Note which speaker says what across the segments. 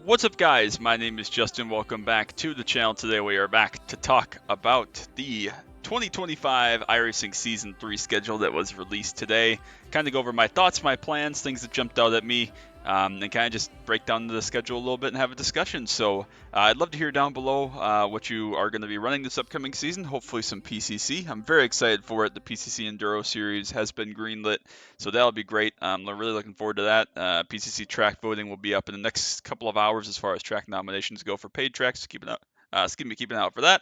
Speaker 1: What's up, guys? My name is Justin. Welcome back to the channel. Today we are back to talk about the 2025 iRacing Season 3 schedule that was released today. Kind of go over my thoughts, my plans, things that jumped out at me, and kind of just break down the schedule a little bit and have a discussion. So I'd love to hear down below what you are going to be running this upcoming season. Hopefully some PCC. I'm very excited for it. The PCC Enduro Series has been greenlit, so that'll be great. I'm really looking forward to that. PCC track voting will be up in the next couple of hours as far as track nominations go for paid tracks. Keeping out for that.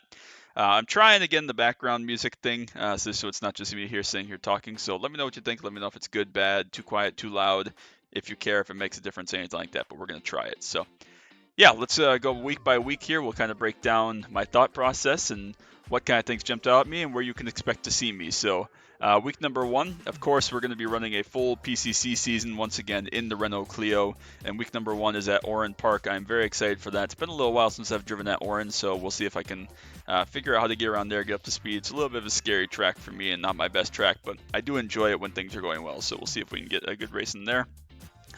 Speaker 1: I'm trying again the background music thing, so it's not just me here sitting here talking. So let me know what you think. Let me know if it's good, bad, too quiet, too loud. If you care, if it makes a difference, anything like that. But we're gonna try it. So yeah, let's go week by week here. We'll kind of break down my thought process and what kind of things jumped out at me and where you can expect to see me. So week number 1, of course, we're going to be running a full PCC season once again in the Renault Clio. And week number 1 is at Oran Park. I'm very excited for that. It's been a little while since I've driven at Oran, so we'll see if I can figure out how to get around there, get up to speed. It's a little bit of a scary track for me and not my best track, but I do enjoy it when things are going well. So we'll see if we can get a good race in there.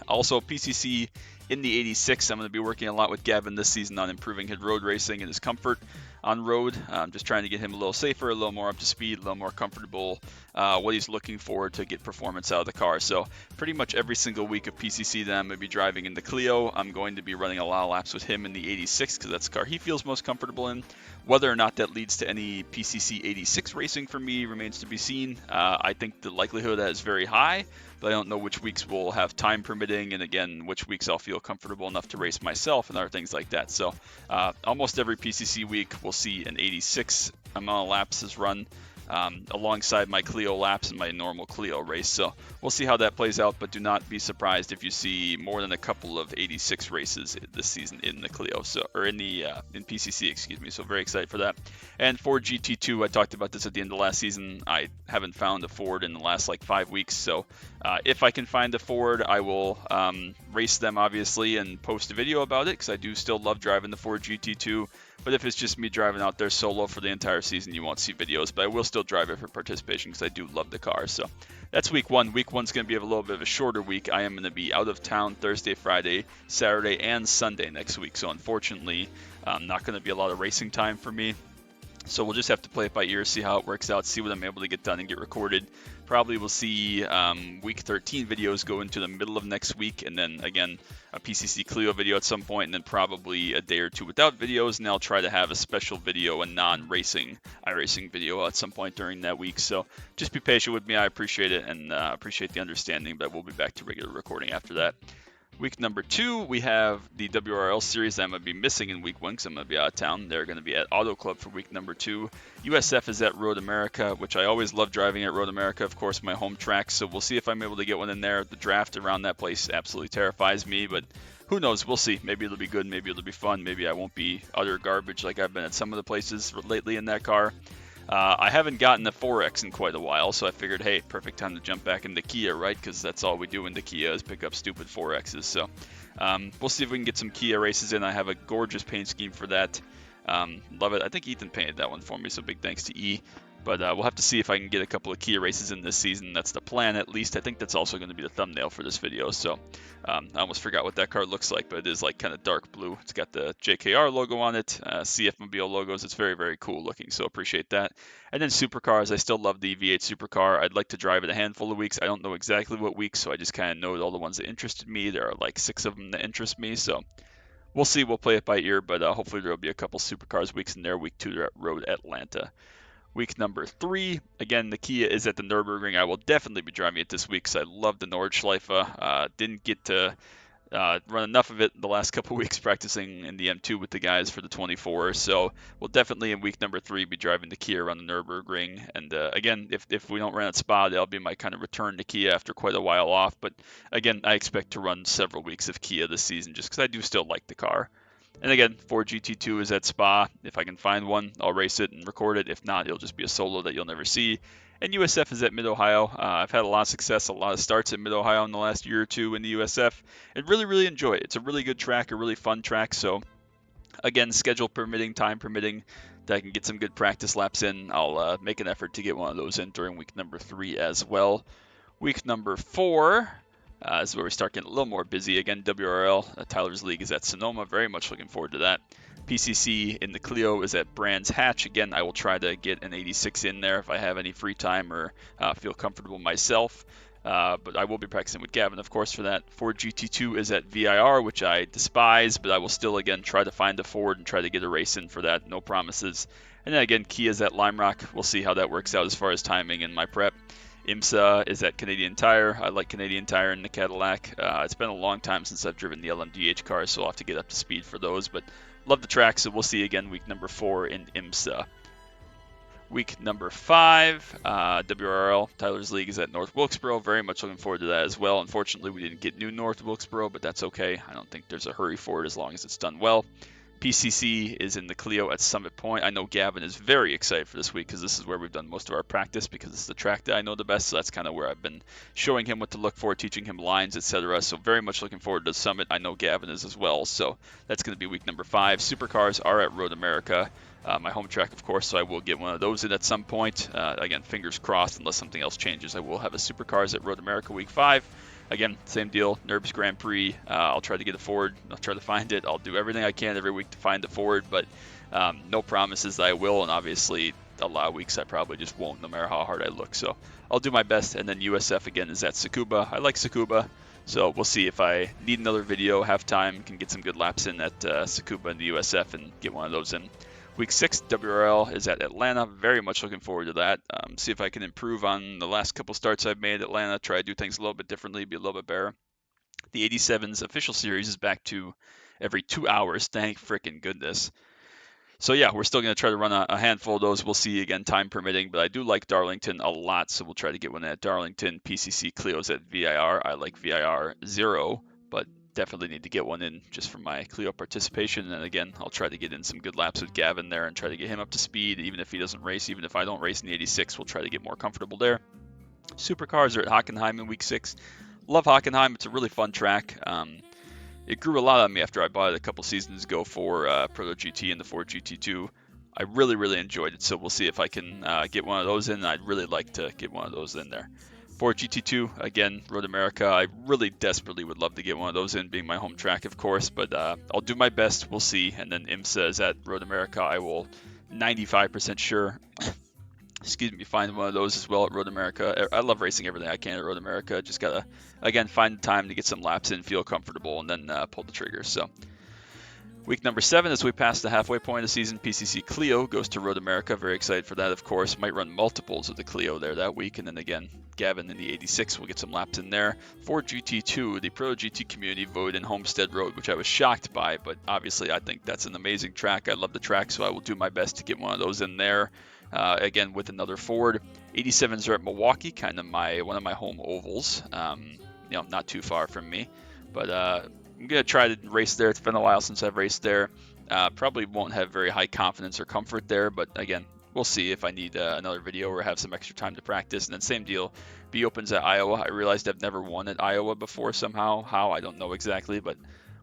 Speaker 1: Also, PCC in the 86, I'm going to be working a lot with Gavin this season on improving his road racing and his comfort on road. Just trying to get him a little safer, a little more up to speed, a little more comfortable, what he's looking for to get performance out of the car. So pretty much every single week of PCC that I'm going to be driving in the Clio, I'm going to be running a lot of laps with him in the 86 because that's the car he feels most comfortable in. Whether or not that leads to any PCC 86 racing for me remains to be seen. I think the likelihood of that is very high, but I don't know which weeks will have time permitting, and again, which weeks I'll feel comfortable enough to race myself and other things like that. So almost every PCC week we'll see an 86 amount of laps is run alongside my Clio laps and my normal Clio race. So we'll see how that plays out, but do not be surprised if you see more than a couple of 86 races this season in the Clio, or in PCC, excuse me. So very excited for that. And for GT2, I talked about this at the end of last season. I haven't found a Ford in the last like 5 weeks, so if I can find a Ford, I will race them obviously and post a video about it because I do still love driving the Ford GT2. But if it's just me driving out there solo for the entire season, you won't see videos. But I will still drive it for participation because I do love the car. So that's week 1. Week 1's going to be a little bit of a shorter week. I am going to be out of town Thursday, Friday, Saturday, and Sunday next week. So unfortunately, not going to be a lot of racing time for me. So we'll just have to play it by ear, see how it works out, see what I'm able to get done and get recorded. Probably we'll see week 13 videos go into the middle of next week, and then again a PCC Clio video at some point, and then probably a day or two without videos. And I'll try to have a special video, a non-racing iRacing video at some point during that week. So just be patient with me. I appreciate it, and appreciate the understanding, but we'll be back to regular recording after that. Week number 2, we have the WRL series that I'm going to be missing in week 1 because I'm going to be out of town. They're going to be at Auto Club for week number 2. USF is at Road America, which I always love driving at Road America, of course, my home track. So we'll see if I'm able to get one in there. The draft around that place absolutely terrifies me, but who knows? We'll see. Maybe it'll be good. Maybe it'll be fun. Maybe I won't be utter garbage like I've been at some of the places lately in that car. I haven't gotten the 4X in quite a while, so I figured, hey, perfect time to jump back into Kia, right? Because that's all we do in the Kia is pick up stupid 4Xs. So we'll see if we can get some Kia races in. I have a gorgeous paint scheme for that. Love it. I think Ethan painted that one for me, so big thanks to E. But we'll have to see if I can get a couple of Kia races in this season. That's the plan, at least. I think that's also going to be the thumbnail for this video. So I almost forgot what that car looks like, but it is like kind of dark blue. It's got the JKR logo on it, CF Mobile logos. It's very, very cool looking, so appreciate that. And then supercars. I still love the V8 supercar. I'd like to drive it a handful of weeks. I don't know exactly what weeks, so I just kind of know all the ones that interested me. There are like 6 of them that interest me, so we'll see. We'll play it by ear, but hopefully there will be a couple supercars weeks in there. Week 2, they're at Road Atlanta. Week number 3, again, the Kia is at the Nürburgring. I will definitely be driving it this week because I love the Nordschleife. Didn't get to run enough of it the last couple of weeks practicing in the M2 with the guys for the 24. So we'll definitely in week number 3 be driving the Kia around the Nürburgring. And again, if we don't run at Spa, that'll be my kind of return to Kia after quite a while off. But again, I expect to run several weeks of Kia this season just because I do still like the car. And again, Ford GT2 is at Spa. If I can find one, I'll race it and record it. If not, it'll just be a solo that you'll never see. And USF is at Mid-Ohio. I've had a lot of success, a lot of starts at Mid-Ohio in the last year or two in the USF. And really, really enjoy it. It's a really good track, a really fun track. So again, schedule permitting, time permitting, that I can get some good practice laps in. I'll make an effort to get one of those in during week number 3 as well. Week number 4, This is where we start getting a little more busy. Again, WRL, Tyler's League is at Sonoma. Very much looking forward to that. PCC in the Clio is at Brands Hatch. Again, I will try to get an 86 in there if I have any free time or feel comfortable myself. But I will be practicing with Gavin, of course, for that. Ford GT2 is at VIR, which I despise, but I will still, again, try to find a Ford and try to get a race in for that. No promises. And then, again, Kia's at Lime Rock. We'll see how that works out as far as timing and my prep. IMSA is at Canadian Tire. I like Canadian Tire in the Cadillac. It's been a long time since I've driven the LMDH cars, so I'll have to get up to speed for those. But love the track, so we'll see again week number 4 in IMSA. Week number 5, WRL, Tyler's League is at North Wilkesboro. Very much looking forward to that as well. Unfortunately, we didn't get new North Wilkesboro, but that's okay. I don't think there's a hurry for it as long as it's done well. PCC is in the Clio at Summit Point. I know Gavin is very excited for this week because this is where we've done most of our practice because it's the track that I know the best. So that's kind of where I've been showing him what to look for, teaching him lines, etc. So very much looking forward to Summit. I know Gavin is as well. So that's going to be week number 5. Supercars are at Road America. My home track, of course, so I will get one of those in at some point. Again, fingers crossed, unless something else changes. I will have a Supercars at Road America week 5. Again, same deal, NERBS Grand Prix. I'll try to get a Ford. I'll try to find it. I'll do everything I can every week to find a Ford, but no promises that I will, and obviously a lot of weeks I probably just won't, no matter how hard I look. So I'll do my best, and then USF again is at Tsukuba. I like Tsukuba, so we'll see if I need another video, have time, can get some good laps in at Tsukuba and the USF and get one of those in. Week 6, WRL is at Atlanta. Very much looking forward to that. See if I can improve on the last couple starts I've made at Atlanta. Try to do things a little bit differently, be a little bit better. The 87's official series is back to every 2 hours. Thank freaking goodness. So yeah, we're still going to try to run a handful of those. We'll see again, time permitting. But I do like Darlington a lot, so we'll try to get one at Darlington. PCC Clio's at VIR. I like VIR 0, but definitely need to get one in just for my Clio participation. And again, I'll try to get in some good laps with Gavin there and try to get him up to speed, even if he doesn't race. Even if I don't race in the 86, we'll try to get more comfortable there. Supercars are at Hockenheim in week 6. Love Hockenheim. It's a really fun track. It grew a lot on me after I bought it a couple seasons ago for Proto GT and the Ford GT2. I really enjoyed it, so we'll see if I can get one of those in. I'd really like to get one of those in there. Ford GT2, again, Road America. I really desperately would love to get one of those in, being my home track, of course, but I'll do my best. We'll see. And then IMSA is at Road America. I will 95% sure find one of those as well at Road America. I love racing everything I can at Road America. Just gotta, again, find the time to get some laps in, feel comfortable, and then pull the trigger. So week number 7, as we pass the halfway point of the season, PCC Clio goes to Road America. Very excited for that, of course. Might run multiples of the Clio there that week. And then again, Gavin in the 86 will get some laps in there. Ford GT2, the Pro GT community voted in Homestead Road, which I was shocked by. But obviously, I think that's an amazing track. I love the track, so I will do my best to get one of those in there. Again, with another Ford. 87s are at Milwaukee, kind of one of my home ovals. Not too far from me. But I'm going to try to race there. It's been a while since I've raced there. Probably won't have very high confidence or comfort there, but again, we'll see if I need another video or have some extra time to practice. And then same deal, B Opens at Iowa. I realized I've never won at Iowa before somehow. How, I don't know exactly, but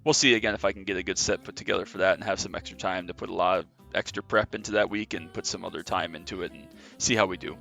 Speaker 1: we'll see again if I can get a good set put together for that and have some extra time to put a lot of extra prep into that week and put some other time into it and see how we do.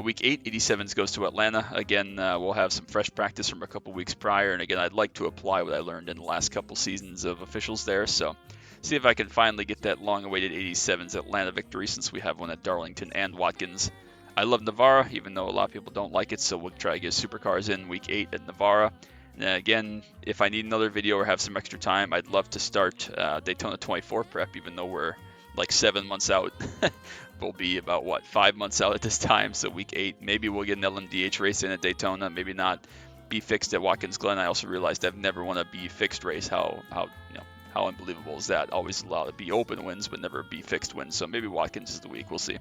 Speaker 1: Week 8, 87s goes to Atlanta. Again, we'll have some fresh practice from a couple weeks prior. And again, I'd like to apply what I learned in the last couple seasons of officials there. So see if I can finally get that long-awaited 87s Atlanta victory since we have one at Darlington and Watkins. I love Navarra, even though a lot of people don't like it. So we'll try to get Supercars in week 8 at Navarra. And again, if I need another video or have some extra time, I'd love to start Daytona 24 prep, even though we're like 7 months out. We'll be about 5 months out at this time, so week 8 maybe we'll get an LMDH race in at Daytona, maybe not. Be fixed at Watkins Glen. I also realized I've never won a be fixed race. How unbelievable is that? Always a lot of be open wins, but never be fixed wins. So maybe Watkins is the week. We'll see.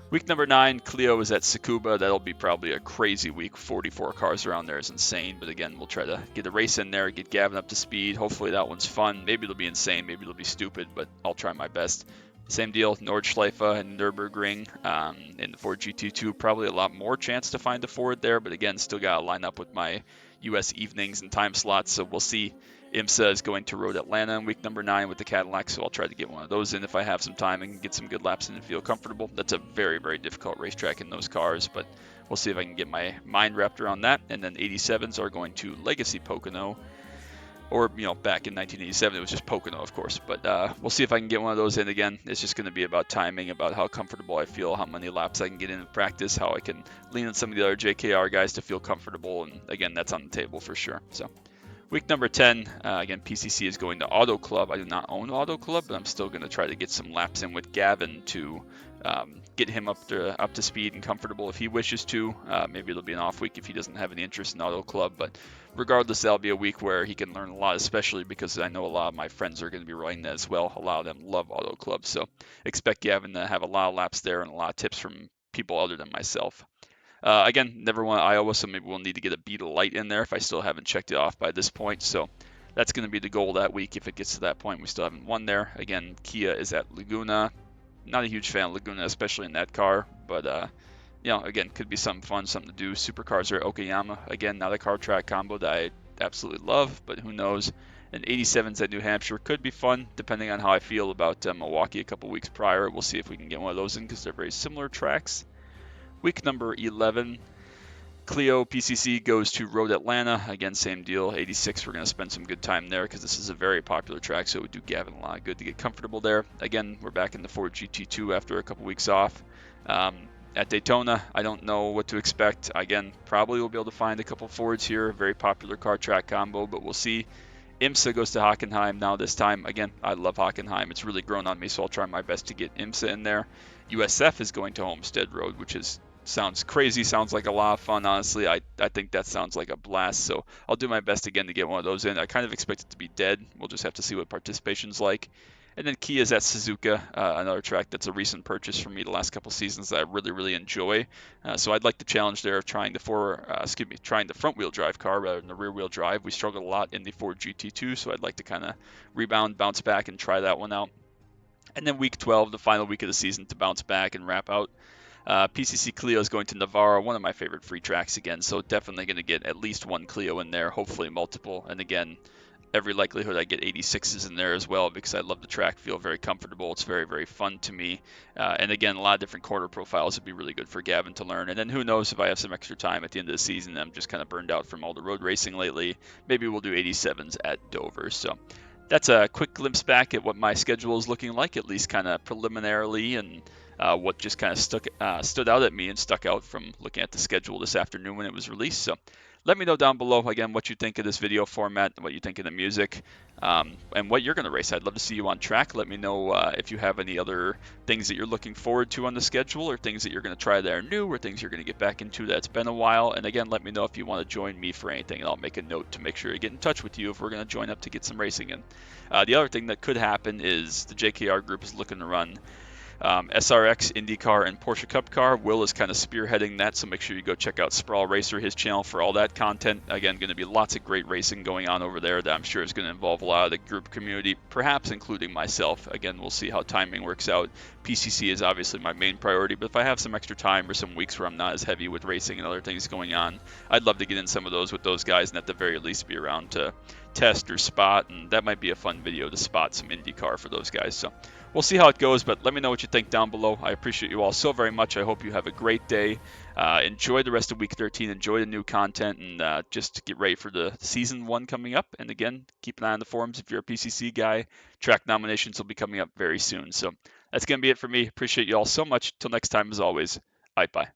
Speaker 1: Week number 9, Clio is at Tsukuba. That'll be probably a crazy week. 44 cars around there is insane. But again, we'll try to get a race in there, get Gavin up to speed. Hopefully that one's fun. Maybe it'll be insane. Maybe it'll be stupid, but I'll try my best. Same deal, Nordschleife and Nürburgring in the Ford GT2. Probably a lot more chance to find a Ford there, but again, still got to line up with my U.S. evenings and time slots, so we'll see IMSA is going to Road Atlanta in week number 9 with the Cadillac, so I'll try to get one of those in if I have some time and get some good laps in and feel comfortable. That's a very, very difficult racetrack in those cars, but we'll see if I can get my mind wrapped around that. And then 87s are going to Legacy Pocono, or back in 1987 it was just Pocono, of course, but we'll see if I can get one of those in again. It's just going to be about timing, about how comfortable I feel, how many laps I can get in practice, how I can lean on some of the other JKR guys to feel comfortable, and again, that's on the table for sure. So week number 10, again, PCC is going to Auto Club. I do not own Auto Club, but I'm still going to try to get some laps in with Gavin to get him up to speed and comfortable if he wishes to. Maybe it'll be an off week if he doesn't have any interest in Auto Club, but regardless, that'll be a week where he can learn a lot, especially because I know a lot of my friends are going to be riding that as well. A lot of them love Auto Club, so expect Gavin to have a lot of laps there and a lot of tips from people other than myself. Again, never won Iowa, so maybe we'll need to get a Beetle Light in there if I still haven't checked it off by this point. So that's going to be the goal that week if it gets to that point. We still haven't won there. Again, Kia is at Laguna. Not a huge fan of Laguna, especially in that car, but again, could be something fun, something to do. Supercars are at Okayama. Again, not a car track combo that I absolutely love, but who knows. And 87s at New Hampshire could be fun, depending on how I feel about Milwaukee a couple weeks prior. We'll see if we can get one of those in because they're very similar tracks. Week number 11, Clio PCC goes to Road Atlanta. Again, same deal. 86, we're going to spend some good time there because this is a very popular track, so it would do Gavin a lot of good to get comfortable there. Again, we're back in the Ford GT2 after a couple weeks off. At Daytona, I don't know what to expect. Again, probably we'll be able to find a couple Fords here. Very popular car track combo, but we'll see. IMSA goes to Hockenheim now this time. Again, I love Hockenheim. It's really grown on me, so I'll try my best to get IMSA in there. USF is going to Homestead Road, which sounds crazy, sounds like a lot of fun, honestly. I think that sounds like a blast, so I'll do my best again to get one of those in. I kind of expect it to be dead. We'll just have to see what participation's like. And then Kia's at Suzuka, another track that's a recent purchase for me the last couple seasons that I really, really enjoy. So I'd like the challenge there of trying the front wheel drive car rather than the rear wheel drive. We struggled a lot in the Ford GT2, so I'd like to kind of rebound, bounce back, and try that one out. And then week 12, the final week of the season, to bounce back and wrap out. PCC Clio is going to Navarro, one of my favorite free tracks again, so definitely going to get at least one Clio in there, hopefully multiple. And again, every likelihood I get 86s in there as well because I love the track, feel very comfortable. It's very, very fun to me. And again, a lot of different quarter profiles would be really good for Gavin to learn. And then who knows, if I have some extra time at the end of the season, I'm just kind of burned out from all the road racing lately, maybe we'll do 87s at Dover. So that's a quick glimpse back at what my schedule is looking like, at least kind of preliminarily, and what just kind of stood out at me and stuck out from looking at the schedule this afternoon when it was released. So let me know down below, again, what you think of this video format, what you think of the music, and what you're going to race. I'd love to see you on track. Let me know if you have any other things that you're looking forward to on the schedule, or things that you're going to try that are new, or things you're going to get back into that's been a while. And again, let me know if you want to join me for anything, and I'll make a note to make sure to get in touch with you if we're going to join up to get some racing in. The other thing that could happen is the JKR group is looking to run SRX, IndyCar, and Porsche Cup Car. Will is kind of spearheading that, so make sure you go check out Sprawl Racer, his channel, for all that content. Again, going to be lots of great racing going on over there that I'm sure is going to involve a lot of the group community, perhaps including myself. Again, we'll see how timing works out. PCC is obviously my main priority, but if I have some extra time or some weeks where I'm not as heavy with racing and other things going on, I'd love to get in some of those with those guys, and at the very least be around to test or spot, and that might be a fun video to spot some IndyCar for those guys. So we'll see how it goes, but let me know what you think down below. I appreciate you all so very much. I hope you have a great day. Enjoy the rest of week 13. Enjoy the new content, and just get ready for the season 1 coming up. And again, keep an eye on the forums if you're a PCC guy. Track nominations will be coming up very soon. So that's going to be it for me. Appreciate you all so much. Till next time, as always, bye.